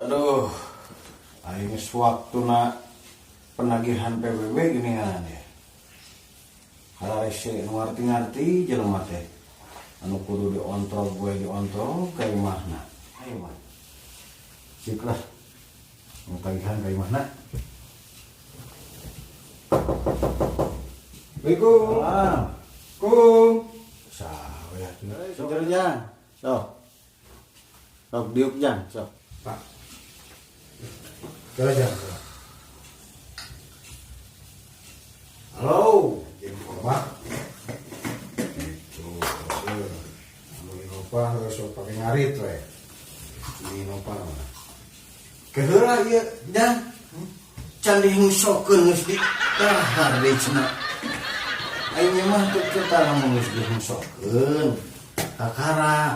Aduh, akhirnya sewaktu na penagihan PBB gini kan ya. Kalau rese ngerti-ngerti jelema teh. Anu kudu diontrol gue diontrol kayak mana? Ayo mah. Siklah. Mau tagihan kayak mana? Assalamualaikum. Kum. Sawe ya. Seger jang. Sok. Sok diuk jang, sok. Pak. Jalan jang. Halo, jeung Pak. Itu. Anu Innova sok pake ngarit we. Innova. Keheula ieu jang. Can dihungsokeun geus di dahar deui cenah. Aing mah teu kita lamun geus dihungsokeun. Kakara